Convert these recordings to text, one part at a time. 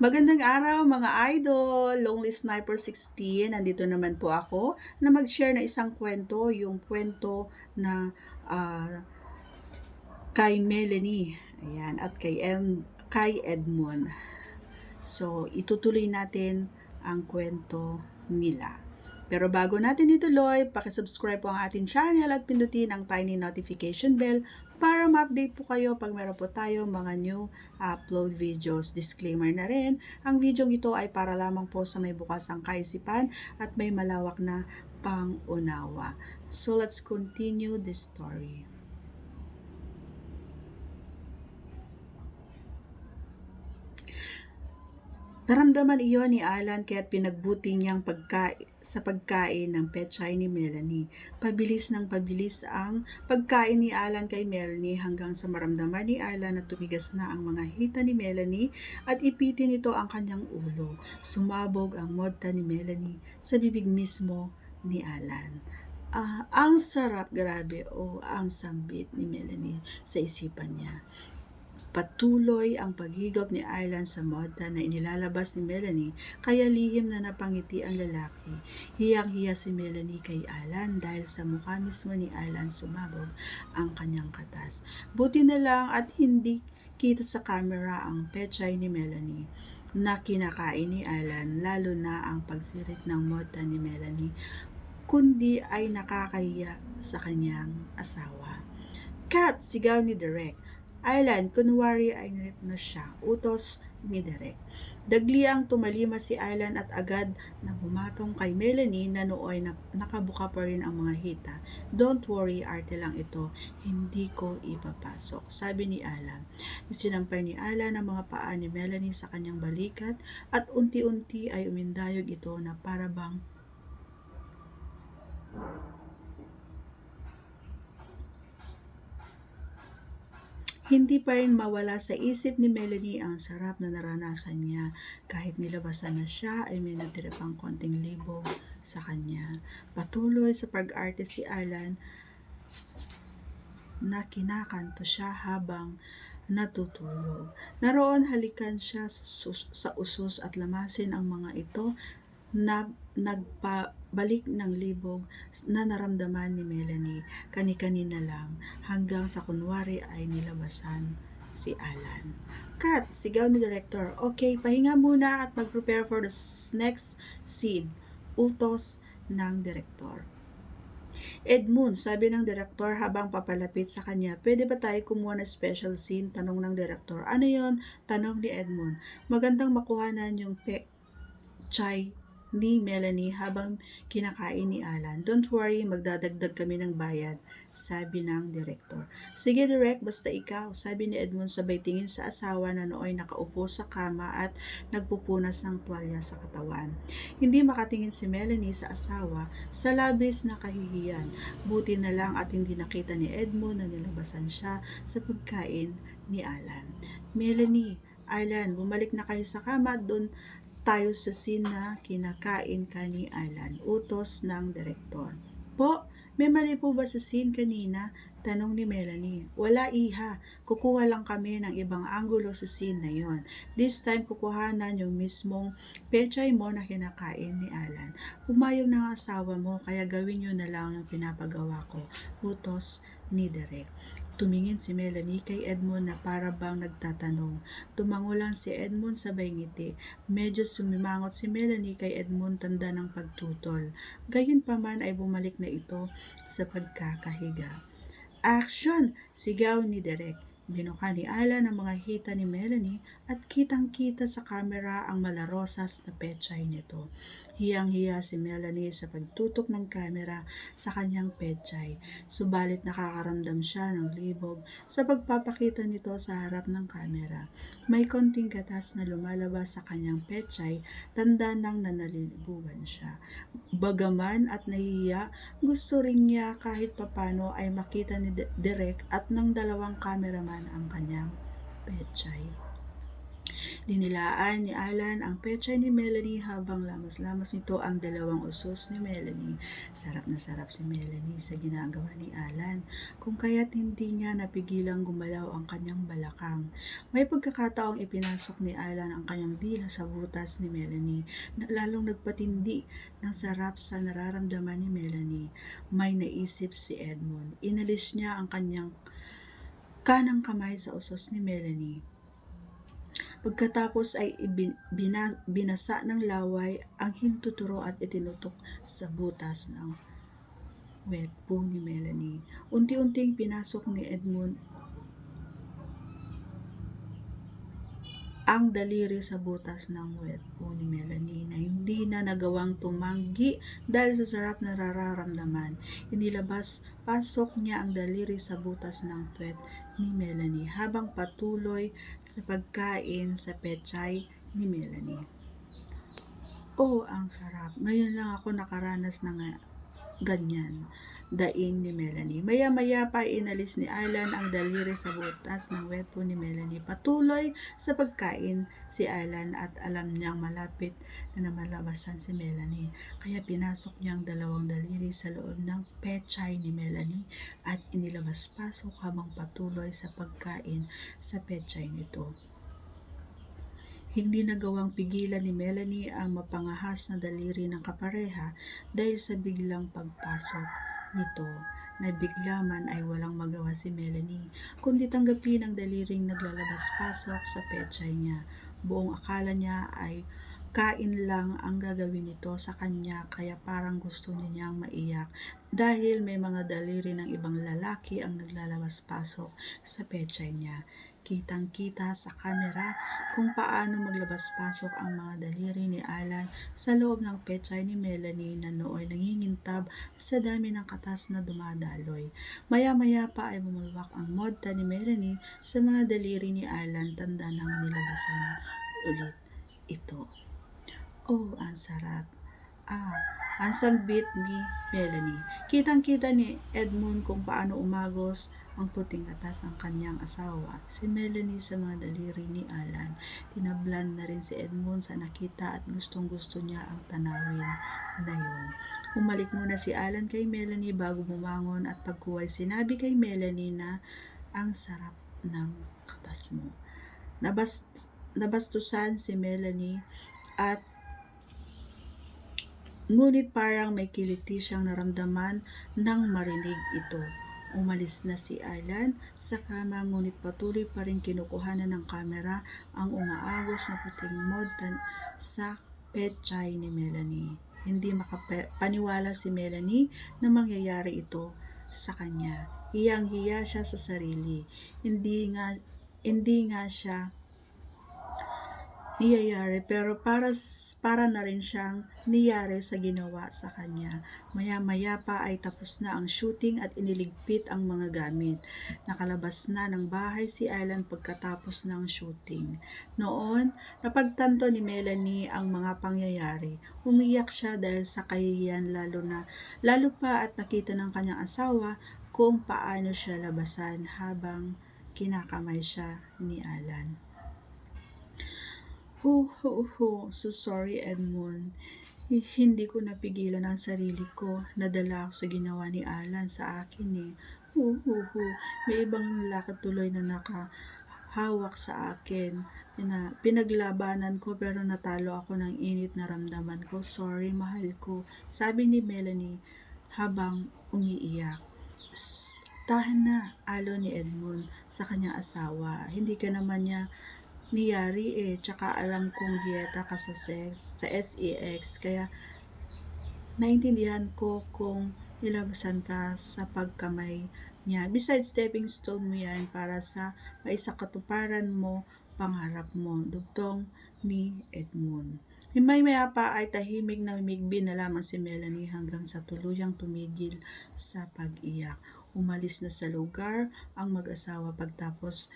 Magandang araw mga idol! Lonely Sniper 16, nandito naman po ako na mag-share na isang kwento, yung kwento na ah, kay Melanie, ayan, at kay Edmond. So, itutuloy natin ang kwento nila. Pero bago natin ituloy, pakisubscribe po ang ating channel at pindutin ang tiny notification bell para ma-update po kayo pag meron po tayo mga new upload videos. Disclaimer na rin, ang video ito ay para lamang po sa may bukasang kaisipan at may malawak na pang-unawa. So let's continue this story. Naramdaman iyon ni Alan kaya't pinagbuti niyang pagkain ng pechay ni Melanie. Pabilis ng pabilis ang pagkain ni Alan kay Melanie hanggang sa maramdaman ni Alan na tumigas na ang mga hita ni Melanie at ipitin nito ang kanyang ulo. Sumabog ang modta ni Melanie sa bibig mismo ni Alan. Ang sarap, grabe, ang sambit ni Melanie sa isipan niya. Patuloy ang paghigop ni Alan sa modta na inilalabas ni Melanie kaya lihim na napangiti ang lalaki. Hiyang-hiya si Melanie kay Alan dahil sa mukha mismo ni Alan sumabog ang kanyang katas. Buti na lang at hindi kita sa camera ang pechay ni Melanie na kinakain ni Alan, lalo na ang pagsirit ng modta ni Melanie, kundi ay nakakahiya sa kanyang asawa. Kat! Sigaw ni Derek. Alan, kunwari ay niripno siya. Utos ni Derek. Dagli ang tumalima si Alan at agad na bumatong kay Melanie na nooy nakabuka pa rin ang mga hita. Don't worry, arte lang ito. Hindi ko ipapasok, sabi ni Alan. Isinampay ni Alan ang mga paa ni Melanie sa kanyang balikat at unti-unti ay umindayog ito na para bang hindi pa rin mawala sa isip ni Melanie ang sarap na naranasan niya. Kahit nilabasan na siya ay may natira pang konting libog sa kanya. Patuloy sa pag-arte si Alan na kinakanto siya habang natutulog. Naroon halikan siya sa usos at lamasin ang mga ito na nagpabalik ng libog na naramdaman ni Melanie kani-kanina lang hanggang sa kunwari ay nilabasan si Alan. Kat! Sigaw ni Director. Okay, pahinga muna at mag-prepare for the next scene. Utos ng Director. Edmund, sabi ng Direktor habang papalapit sa kanya, pwede ba tayo kumuha ng special scene? Tanong ng Direktor. Ano yon? Tanong ni Edmund. Magandang makuhanan yung chai ni Melanie habang kinakain ni Alan. Don't worry, magdadagdag kami ng bayad, sabi ng Direktor. Sige Direk, basta ikaw, sabi ni Edmund sabay tingin sa asawa na nooy nakaupo sa kama at nagpupunas ng tuwalya sa katawan. Hindi makatingin si Melanie sa asawa sa labis na kahihiyan. Buti na lang at hindi nakita ni Edmund na nilabasan siya sa pagkain ni Alan. Melanie, Alan, bumalik na kayo sa kama, doon tayo sa scene na kinakain ka ni Alan. Utos ng Direktor. Po, may mali po ba sa scene kanina? Tanong ni Melanie. Wala iha, kukuha lang kami ng ibang anggulo sa scene na yon. This time kukuhanan yung mismong pechay mo na kinakain ni Alan. Pumayag ng asawa mo kaya gawin nyo na lang yung pinapagawa ko. Utos ni Derek. Tumingin si Melanie kay Edmund na para bang nagtatanong. Tumango lang si Edmund sabay ngiti. Medyo sumimangot si Melanie kay Edmund tanda ng pagtutol. Gayunpaman ay bumalik na ito sa pagkakahiga. Action! Sigaw ni Derek. Binuka ni Alan ang mga hita ni Melanie at kitang-kita sa kamera ang malarosas na pechay nito. Hiyang-hiya si Melanie sa pagtutok ng kamera sa kanyang pechay, subalit nakakaramdam siya ng libog sa pagpapakita nito sa harap ng kamera. May konting gatas na lumalabas sa kanyang pechay, tanda ng nanalilibugan siya. Bagaman at nahihiya, gusto rin niya kahit papano ay makita ni Derek at ng dalawang cameraman ang kanyang pechay. Dinilaan ni Alan ang pechay ni Melanie habang lamas-lamas nito ang dalawang usos ni Melanie. Sarap na sarap si Melanie sa ginagawa ni Alan, kung kaya't hindi niya napigilang gumalaw ang kanyang balakang. May pagkakataong ipinasok ni Alan ang kanyang dila sa butas ni Melanie, na lalong nagpatindi ng sarap sa nararamdaman ni Melanie. May naisip si Edmund. Inalis niya ang kanyang kanang kamay sa usos ni Melanie. Pagkatapos ay binasa ng laway ang hintuturo at itinutok sa butas ng wet poo ni Melanie. Unti-unting pinasok ni Edmund ang daliri sa butas ng wet poo ni Melanie na hindi na nagawang tumanggi dahil sa sarap na nararamdaman. Inilabas-pasok niya ang daliri sa butas ng puwet ni Melanie habang patuloy sa pagkain sa pechay ni Melanie. Oh, ang sarap. Ngayon lang ako nakaranas ng ganyan, daing ni Melanie. Maya-maya pa inalis ni Alan ang daliri sa butas ng wet poo ni Melanie. Patuloy sa pagkain si Alan at alam niyang malapit na malabasan si Melanie. Kaya pinasok niya ang dalawang daliri sa loob ng pechay ni Melanie at inilabas-pasok habang patuloy sa pagkain sa pechay nito. Hindi nagawang pigilan ni Melanie ang mapangahas na daliri ng kapareha dahil sa biglang pagpasok nito. Nabigla man ay walang magawa si Melanie, kundi tanggapin ang daliring naglalabas-pasok sa pechay niya. Buong akala niya ay kain lang ang gagawin nito sa kanya, kaya parang gusto niyang maiyak dahil may mga daliri ng ibang lalaki ang naglalabas-pasok sa pechay niya. Kitang-kita sa kamera kung paano maglabas-pasok ang mga daliri ni Alan sa loob ng pechay ni Melanie na nooy nangingintab sa dami ng katas na dumadaloy. Maya-maya pa ay bumulwak ang modta ni Melanie sa mga daliri ni Alan, tanda ng nilabasan ulit ito. Oh, ang sarap. Ang sambit ni Melanie. Kitang-kita ni Edmund kung paano umagos ang puting katas ng kanyang asawa, si Melanie, sa mga daliri ni Alan. Tinablan na rin si Edmund sa nakita at gustong-gusto niya ang tanawin na yun. Umalik muna si Alan kay Melanie bago bumangon at pagkuhay sinabi kay Melanie na ang sarap ng katas mo. Nabastusan si Melanie at ngunit parang may kiliti siyang naramdaman nang marinig ito. Umalis na si Alan sa kama ngunit patuloy pa rin kinukuhanan ng kamera ang umaagos na puting modta sa pechay ni Melanie. Hindi makapaniwala si Melanie na mangyayari ito sa kanya. Hiyang-hiya siya sa sarili. Hindi nga siya niyayari pero para na rin siyang niyari sa ginawa sa kanya. Maya-maya pa ay tapos na ang shooting at iniligpit ang mga gamit. Nakalabas na ng bahay si Alan pagkatapos ng shooting. Noon, napagtanto ni Melanie ang mga pangyayari. Umiyak siya dahil sa kahihiyan lalo pa at nakita ng kanyang asawa kung paano siya labasan habang kinakamay siya ni Alan. So sorry Edmund. Hindi ko napigilan ang sarili ko. Nadala ako sa ginawa ni Alan sa akin eh. May ibang lalaki tuloy na nakahawak sa akin. Pinaglabanan ko pero natalo ako ng init na ramdaman ko. Sorry mahal ko, sabi ni Melanie habang umiiyak. Tahan na, alo ni Edmund sa kanyang asawa. Hindi ka naman niya niyari eh, tsaka alam kong dieta ka sa SEX, kaya naintindihan ko kung nilabasan ka sa pagkamay niya. Besides, stepping stone mo yan para sa maisakatuparan mo pangarap mo, dugtong ni Edmund. Maya pa ay tahimik na umigbi na lamang si Melanie hanggang sa tuluyang tumigil sa pag-iyak. Umalis na sa lugar ang mag-asawa pagtapos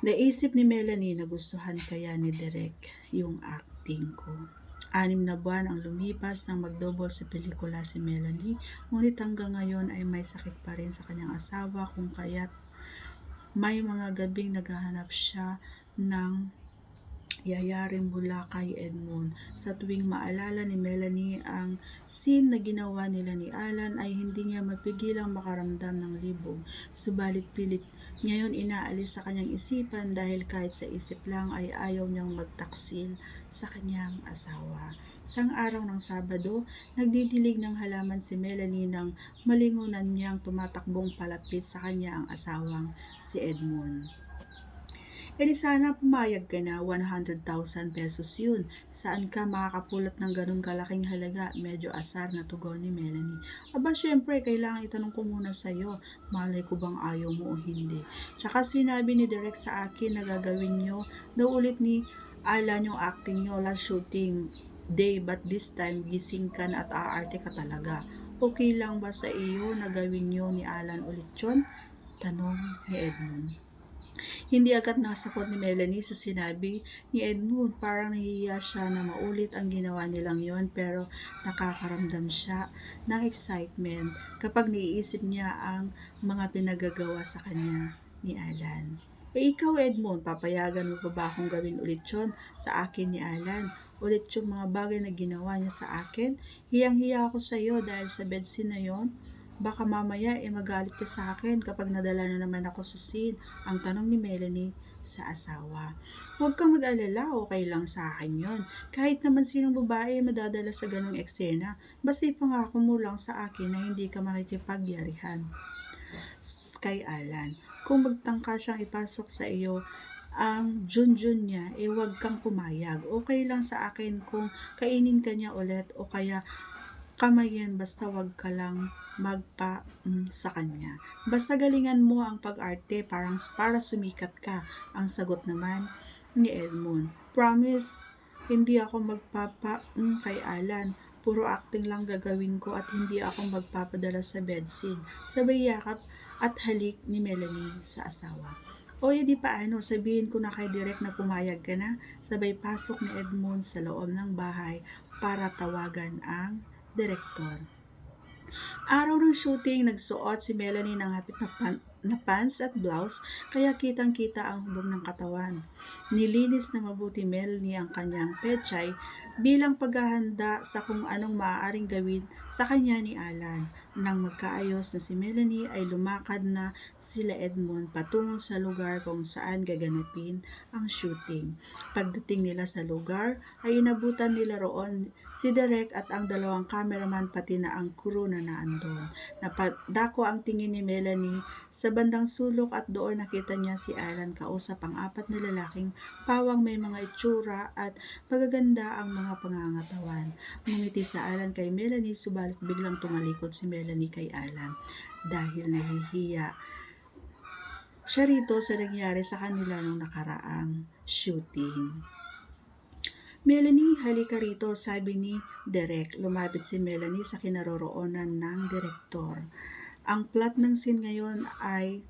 naisip ni Melanie na gustuhan kaya ni Derek yung acting ko. 6 na buwan ang lumipas nang magdouble sa pelikula si Melanie, ngunit hanggang ngayon ay may sakit pa rin sa kanyang asawa kung kaya't may mga gabing naghahanap siya ng yayaring mula kay Edmund. Sa tuwing maalala ni Melanie ang scene na ginawa nila ni Alan ay hindi niya mapigilang makaramdam ng libog. Subalit pilit ngayon inaalis sa kanyang isipan dahil kahit sa isip lang ay ayaw niyang magtaksil sa kanyang asawa. Isang araw ng Sabado, nagdidilig ng halaman si Melanie nang malingunan niyang tumatakbong palapit sa kanya ang asawang si Edmund. Di sana pumayag ka na, 100,000 pesos yun. Saan ka makakapulot ng ganun kalaking halaga? Medyo asar na tugon ni Melanie. Aba, syempre, kailangan itanong ko muna sa'yo. Malay ko bang ayaw mo o hindi? Tsaka sinabi ni Direk sa akin na gagawin nyo daw ulit ni Alan yung acting nyo last shooting day, but this time gising ka na at aarte ka talaga. Okay lang ba sa iyo na gawin nyo ni Alan ulit yun? Tanong ni Edmund. Hindi agad nasagot ni Melanie sa sinabi ni Edmund. Parang nahihiya siya na maulit ang ginawa nilang yon, pero nakakaramdam siya ng excitement kapag naiisip niya ang mga pinagagawa sa kanya ni Alan. Ikaw Edmund, papayagan mo pa ba akong gawin ulit yon sa akin ni Alan? Ulit yung mga bagay na ginawa niya sa akin? Hiyang-hiya ako sa iyo dahil sa bedseen na yon. Baka mamaya magalit ka sa akin kapag nadala na naman ako sa scene, ang tanong ni Melanie sa asawa. Huwag kang mag-alala, okay lang sa akin yon. Kahit naman sinong babae madadala sa ganong eksena, basta ipangako mo lang sa akin na hindi ka makikipagyarihan kay Alan. Kung magtangka siyang ipasok sa iyo ang junjun niya, huwag kang pumayag. Okay lang sa akin kung kainin ka niya ulit o kaya kamayan, basta wag ka lang sa kanya. Basta galingan mo ang pag-arte para sumikat ka, ang sagot naman ni Edmund. Promise, hindi ako kay Alan. Puro acting lang gagawin ko at hindi ako magpapadala sa bedseen. Sabay yakap at halik ni Melanie sa asawa. O di paano, sabihin ko na kay Direk na pumayag ka na. Sabay pasok ni Edmund sa loob ng bahay para tawagan ang direktor. Araw ng shooting, nagsuot si Melanie ng hapit na pants at blouse, kaya kitang-kita ang hubog ng katawan. Nilinis na mabuti Melanie ang kanyang pechay bilang paghahanda sa kung anong maaaring gawin sa kanya ni Alan. Nang magkaayos na si Melanie ay lumakad na sila Edmund patungo sa lugar kung saan gaganapin ang shooting. Pagdating nila sa lugar ay inabutan nila roon si Derek at ang dalawang cameraman pati na ang crew na naandun. Napadako ang tingin ni Melanie sa bandang sulok at doon nakita niya si Alan kausap ang apat na lalaking pawang may mga itsura at magaganda ang mga pangangatawan. Ngumiti sa Alan kay Melanie, subalit biglang tumalikod si Melanie kay Alan dahil nahihiya siya rito sa nangyari sa kanila nung nakaraang shooting. Melanie, halika rito, sabi ni Derek. Lumapit si Melanie sa kinaroroonan ng direktor. Ang plot ng scene ngayon ay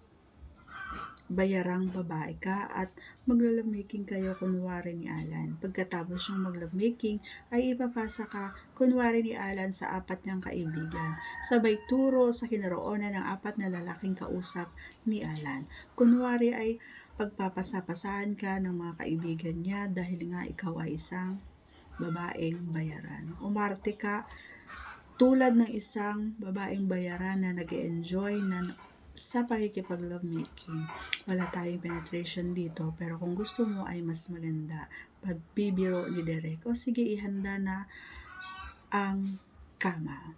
bayarang babae ka at maglalamaking kayo kunwari ni Alan. Pagkatapos yung maglavemaking ay ipapasa ka kunwari ni Alan sa apat niyang kaibigan. Sabay turo sa kinaroonan ng apat na lalaking kausap ni Alan. Kunwari ay pagpapasapasahan ka ng mga kaibigan niya dahil nga ikaw ay isang babaeng bayaran. Umarte ka tulad ng isang babaeng bayaran na nag-enjoy sa pakikipag-lovemaking. Wala tayong penetration dito, pero kung gusto mo ay mas maganda. Pagbibiro ni Derek, o sige, ihanda na ang kama.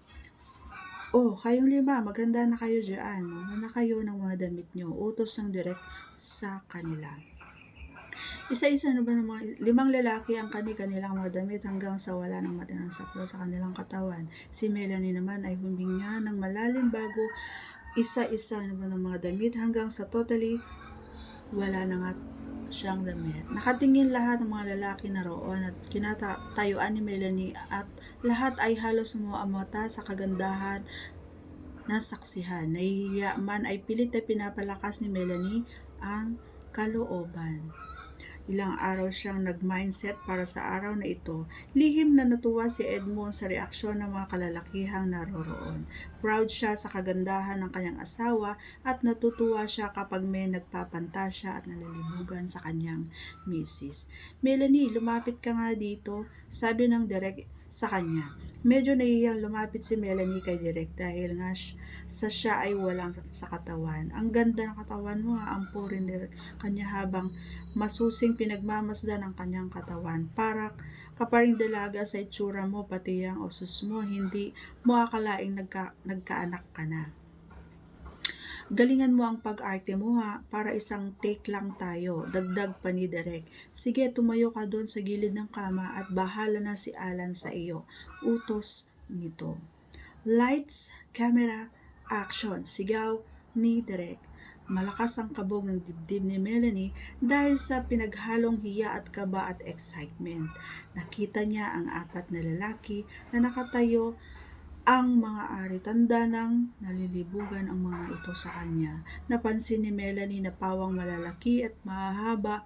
Kayong lima, maganda na kayo dyan. Muna na kayo ng mga damit nyo. Utos ng Derek sa kanila. Isa-isa na ba ng mga 5 lalaki ang kanilang mga damit hanggang sa wala ng matinang saplo sa kanilang katawan. Si Melanie naman ay huminga ng malalim bago isa-isa na ba ng mga damit hanggang sa totally wala na nga siyang damit. Nakatingin lahat ng mga lalaki na roon at kinatayuan ni Melanie at lahat ay halos umuamata sa kagandahan na saksihan. Nahihiya man ay pilit na pinapalakas ni Melanie ang kalooban. Ilang araw siyang nag-mindset para sa araw na ito. Lihim na natuwa si Edmond sa reaksyon ng mga kalalakihang naroroon. Proud siya sa kagandahan ng kanyang asawa at natutuwa siya kapag may nagpapantasya at nalilibugan sa kanyang misis. Melanie, lumapit ka nga dito, sabi ng direk sa kanya. Medyo nahihiyang lumapit si Melanie kay Direk dahil nga sa siya ay walang sa katawan. Ang ganda ng katawan mo ha, ang rin Direk kanya habang masusing pinagmamasdan ang kanyang katawan. Para kaparing dalaga sa itsura mo, pati ang usos mo, hindi mo akalaing nagkaanak ka na. Galingan mo ang pag-arte mo ha, para isang take lang tayo, dagdag pa ni Derek. Sige, tumayo ka doon sa gilid ng kama at bahala na si Alan sa iyo. Utos nito. Lights, camera, action, sigaw ni Derek. Malakas ang kabog ng dibdib ni Melanie dahil sa pinaghalong hiya at kaba at excitement. Nakita niya ang apat na lalaki na nakatayo ang mga ari, tanda ng nalilibugan ang mga ito sa kanya. Napansin ni Melanie na pawang malalaki at mahahaba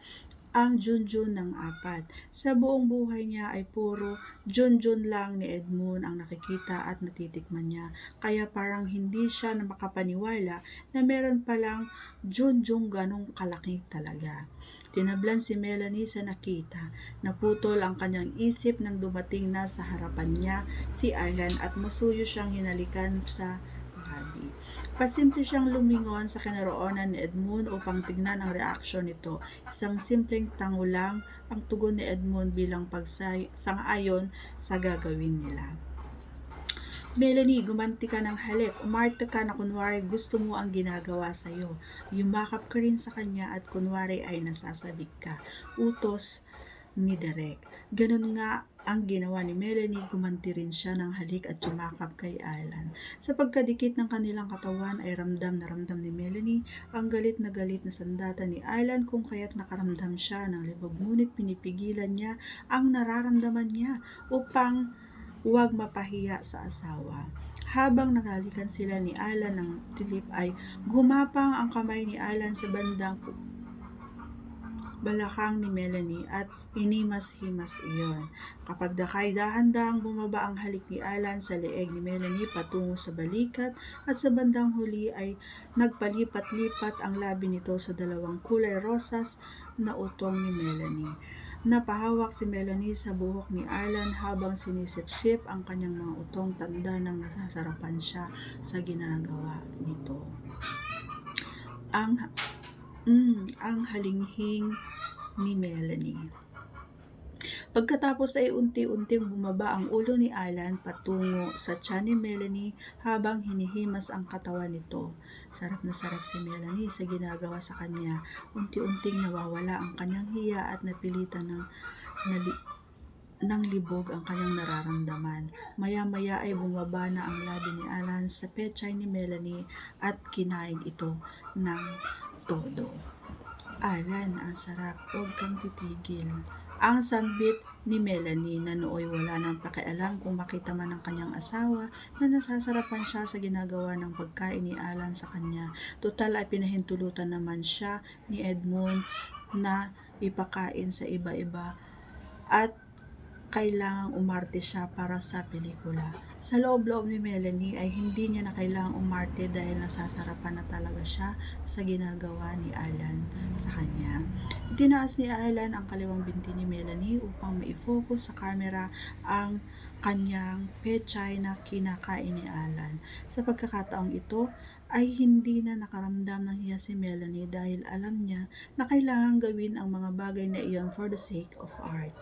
ang Junjun ng apat. Sa buong buhay niya ay puro Junjun lang ni Edmund ang nakikita at natitikman niya. Kaya parang hindi siya na makapaniwala na meron palang Junjun ganong kalaki talaga. Tinablan si Melanie sa nakita. Naputol ang kanyang isip nang dumating na sa harapan niya si Alan at masuyo siyang hinalikan sa gabi. Pasimple siyang lumingon sa kinaroonan ni Edmund upang tignan ang reaksyon nito. Isang simpleng tango lang ang tugon ni Edmund bilang pagsang-ayon sa gagawin nila. Melanie, gumanti ka ng halik. Umarte ka na kunwari gusto mo ang ginagawa sa'yo. Yumakap ka rin sa kanya at kunwari ay nasasabik ka. Utos ni Derek. Ganun nga ang ginawa ni Melanie, gumanti rin siya ng halik at yumakap kay Alan. Sa pagkadikit ng kanilang katawan ay ramdam na ramdam ni Melanie ang galit na sandata ni Alan kung kaya't nakaramdam siya ng libog, ngunit pinipigilan niya ang nararamdaman niya upang huwag mapahiya sa asawa. Habang nakalikan sila ni Alan ng tilip ay gumapang ang kamay ni Alan sa bandang balakang ni Melanie at inimas-himas iyon. Kapag dakay dahan-dahang bumaba ang halik ni Alan sa leeg ni Melanie patungo sa balikat at sa bandang huli ay nagpalipat-lipat ang labi nito sa dalawang kulay rosas na utong ni Melanie. Napahawak si Melanie sa buhok ni Alan habang sinisip-sip ang kanyang mga utong, tanda ng nasasarapan siya sa ginagawa nito. Ang halinghing ni Melanie. Pagkatapos ay unti-unting bumaba ang ulo ni Alan patungo sa tiyan ni Melanie habang hinihimas ang katawan nito. Sarap na sarap si Melanie sa ginagawa sa kanya. Unti-unting nawawala ang kanyang hiya at napilitan ng libog ang kanyang nararamdaman. Maya-maya ay bumaba na ang labi ni Alan sa pechay ni Melanie at kinain ito ng todo. Alan, ang sarap, huwag kang titigil. Ang sambit ni Melanie na nooy wala nang pakialam kung makita man ng kanyang asawa na nasasarapan siya sa ginagawa ng pagkain ni Alan sa kanya. Total ay pinahintulutan naman siya ni Edmund na ipakain sa iba-iba at kailangang umarte siya para sa pelikula. Sa loob-loob ni Melanie ay hindi niya na kailangang umarte dahil nasasarapan na talaga siya sa ginagawa ni Alan sa kanya. Itinaas ni Alan ang kaliwang binti ni Melanie upang maifocus sa camera ang kanyang pechay na kinakain ni Alan. Sa pagkakataong ito ay hindi na nakaramdam ng hiya si Melanie dahil alam niya na kailangang gawin ang mga bagay na iyon for the sake of art.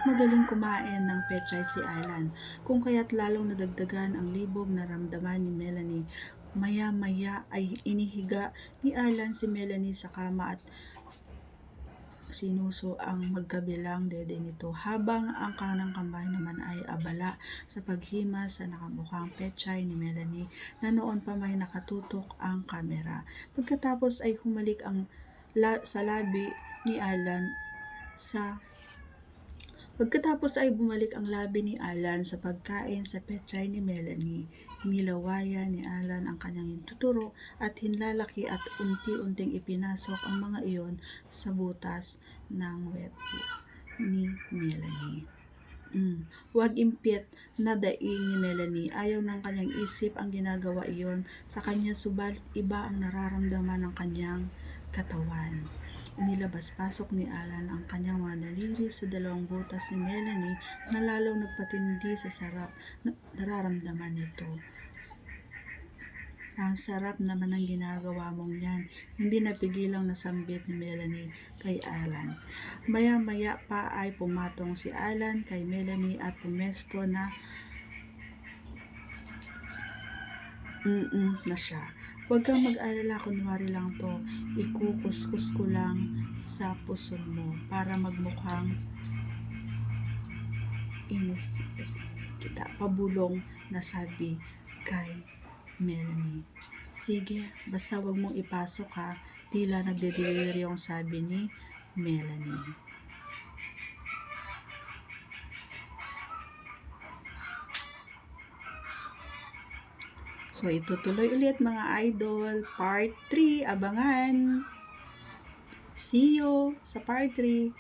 Magaling kumain ng pechay si Alan, kung kaya't lalong nadagdagan ang libog na ramdaman ni Melanie. Maya-maya ay inihiga ni Alan si Melanie sa kama at sinuso ang magkabilang dede nito habang ang kanang kamay naman ay abala sa paghimas sa nakamukhang pechay ni Melanie na noon pa may nakatutok ang kamera. Pagkatapos ay humalik sa labi ni Alan sa Pagkatapos ay bumalik ang labi ni Alan sa pagkain sa pechay ni Melanie. Nilawayan ni Alan ang kanyang tuturo at hinlalaki at unti-unting ipinasok ang mga iyon sa butas ng wet ni Melanie. Huwag impit na daing ni Melanie. Ayaw ng kanyang isip ang ginagawa iyon sa kanya, subalit iba ang nararamdaman ng kanyang katawan. Inilabas-pasok ni Alan ang kanyang mga daliri sa dalawang butas ni Melanie na lalong nagpatindi sa sarap na nararamdaman nito. Ang sarap naman ng ginagawa mong yan, hindi napigilang nasambit ni Melanie kay Alan. Maya-maya pa ay pumatong si Alan kay Melanie at pumesto na na siya. Huwag kang mag-alala, kunwari lang to, ikukuskus ko lang sa puson mo para magmukhang inis kita, pabulong na sabi kay Melanie. Sige, basta wag mong ipasok ha, tila nagdedeliryong sabi ni Melanie. So, itutuloy ulit mga idol, part 3, abangan! See you sa part 3!